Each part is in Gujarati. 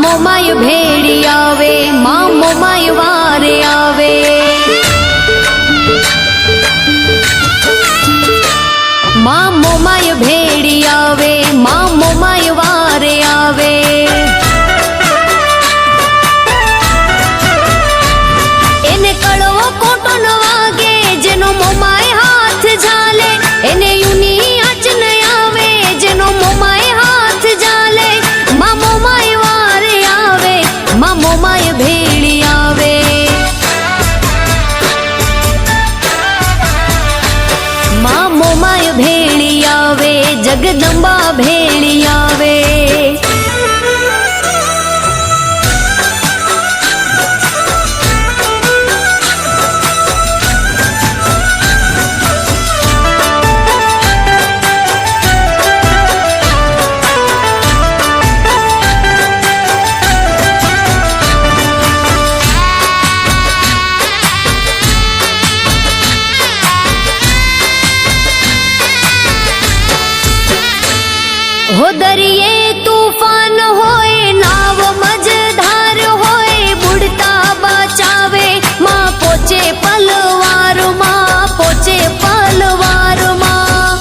મોમાય ભેળી આવે, માં મોમાય વારે આવે, માં મોમાય ભેળી આવે, માં મોમાય વારે આવે. એને કડવો કોટો ન વાગે, જેનો મોમાય હાથ ઝાલે, એને યુની આંચ ન આવે, જેનો મોમાય હાથ ઝાલે. માં મોમાય વારે આવે, માં મોમાય ભેળી આવે, માં મોમાય ભેળી આવે, જગદંબા ભેળી આવે. હો દરિયે તૂફાન હોય, નાવ મજધાર હોય, બુડતા બચાવે, માં પોચે પલવારમાં, પોચે પલવારમાં.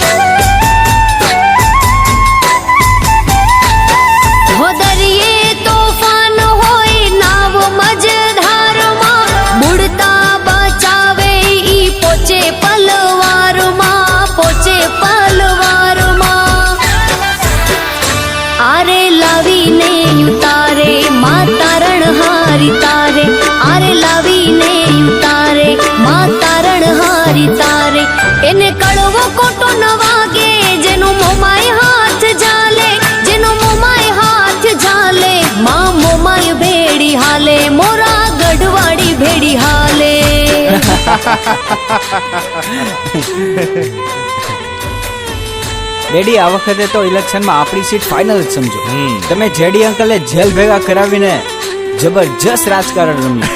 હો દરિયે તોફાન હોય, નાવ મજધારમાં, બુડતા બચાવે, ઈ પોચે પલવારમાં, પોચે પલવારમાં. આરે લાવીને ઉતારે, માં તારણ હારી તારે, આરે લાવીને ઉતારે, માં તારણ હારી તારે. એને કડવો કોટો ન વાગે, જેનો મોમાય હાથ ઝાલે, જેનો મોમાય હાથ ઝાલે. માં મોમાય ભેળી હાલે, મોરા ગઢવાડી ભેળી હાલે. ડેડી, આ વખતે તો ઇલેક્શનમાં આપણી સીટ ફાઇનલ જ સમજો. તમે જેડી અંકલે જેલ ભેગા કરાવીને જબરજસ્ત રાજકારણ રમ્યું.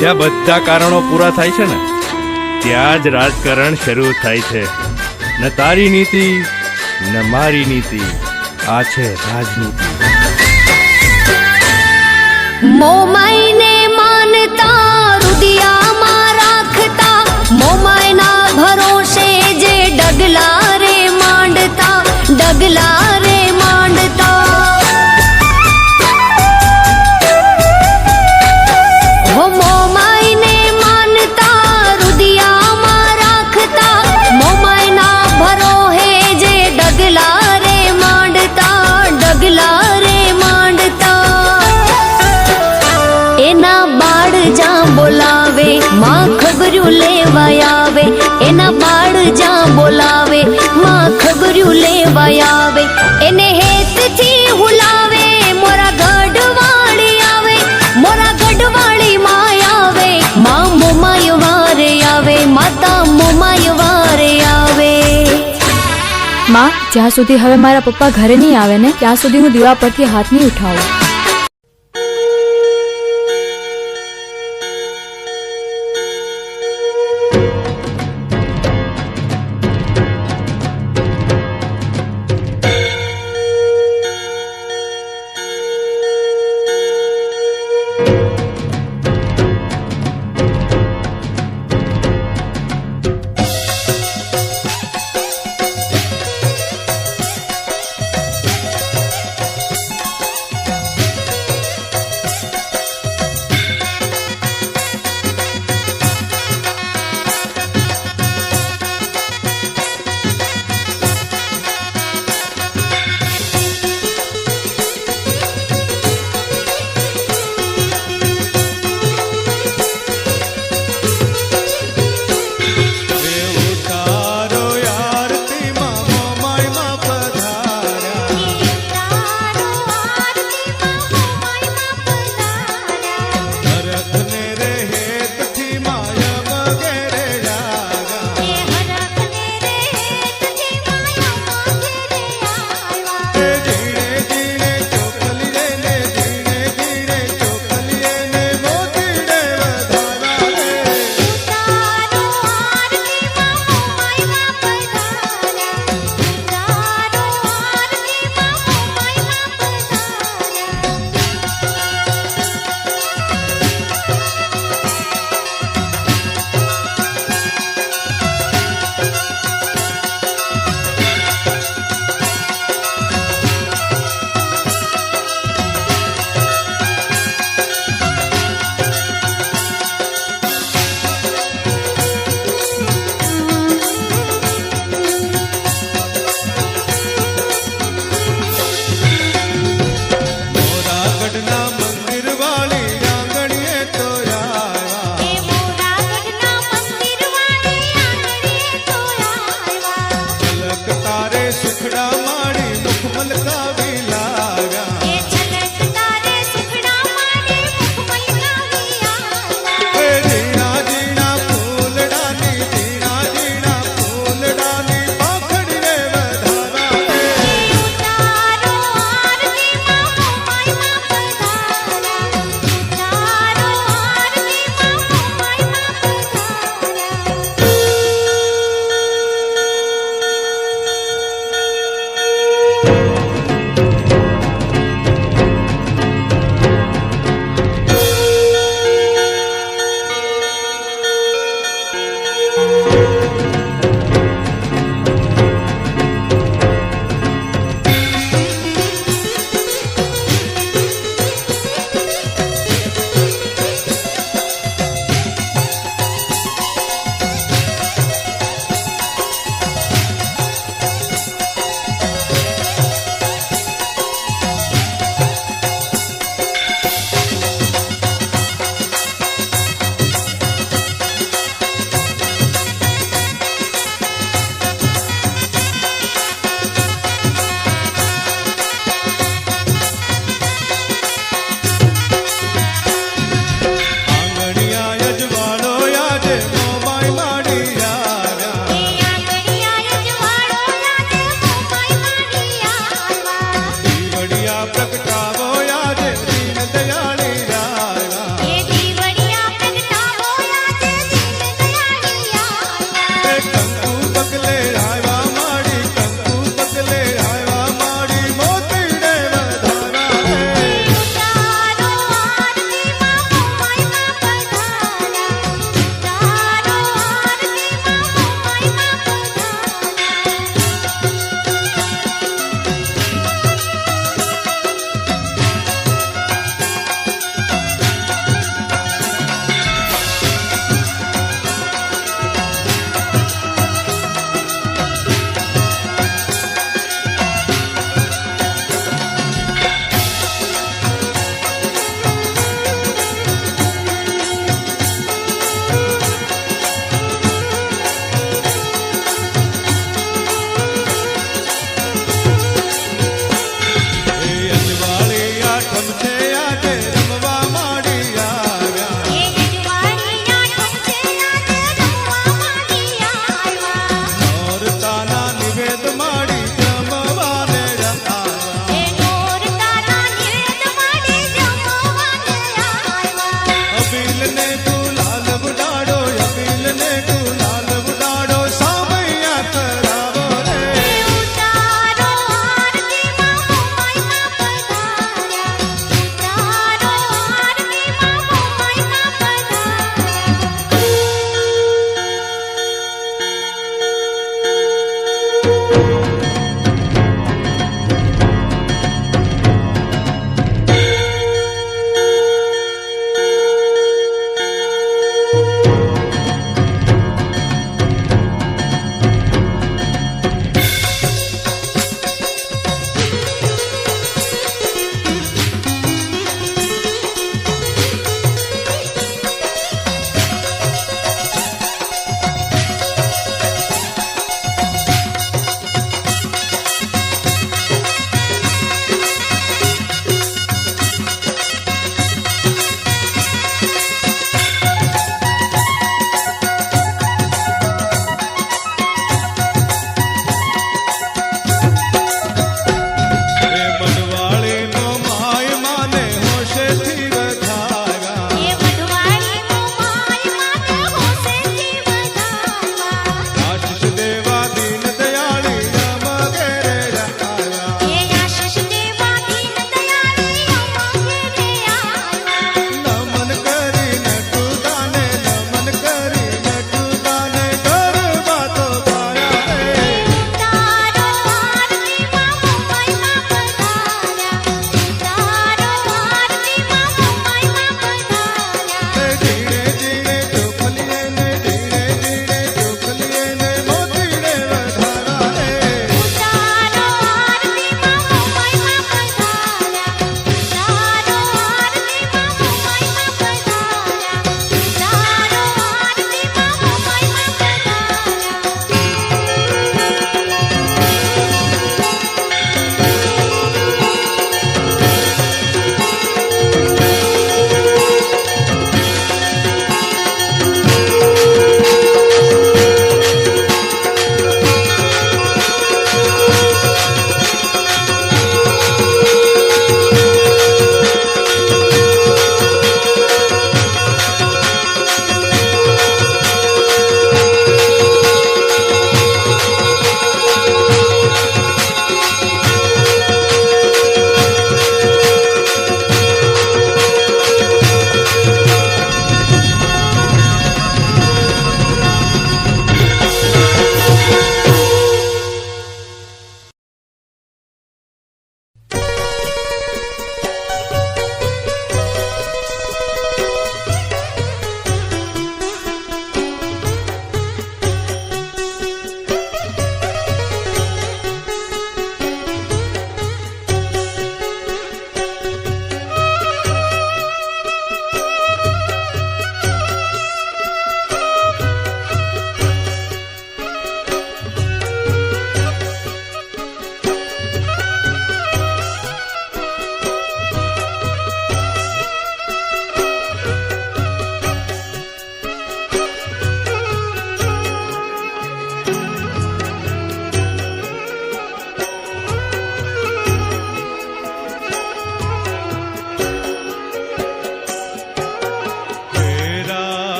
જ્યાં બધા કારણો પૂરા થાય છે ને, ત્યાં જ રાજકારણ શરૂ થાય છે. ન તારી નીતિ ન મારી નીતિ, આ છે રાજનીતિ. મોમાઈને માનતા, રુદિયામાં રાખતા, મોમાયના ભરોસે જે ડગલા રે માંડતા, ડગલા રે માંડતા. હો મોમાઈને માનતા, રુદિયામાં રાખતા, મોમાયના ભરોહે જે ડગલા રે માંડતા, ડગલા રે માંડતા. એના બાળ જ્યાં બોલાવે, માં ખબર્યું લેવાય આવે, એના બાળ જ્યાં બોલાવે, માં ખબર્યું લેવાય આવે. એને હેતથી હુલાવે, મોરા ગઢવાળી આવે, મોરા ગઢવાળી માં આવે. માં મોમાય વારે આવે, માતા મોમાય વારે આવે. માં, જ્યાં સુધી હવે મારા પપ્પા ઘરે નહીં આવે ને, ત્યાં સુધી હું દીવા પરથી હાથ નહીં ઉઠાવું.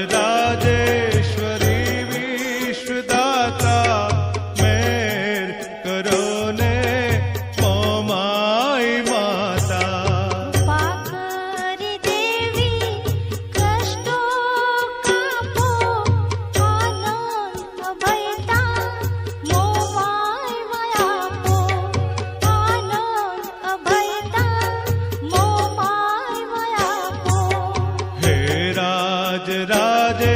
રાજેશ્વરી વિશ્વદાતા મેર કરો ને મોમાઈ માતા પાકરી દેવી કષ્ટો કાપો આનંદ અભયતા મોમાય વયાપો આનંદ અભયતા મોમાય વયાપો હે રાજ રાજે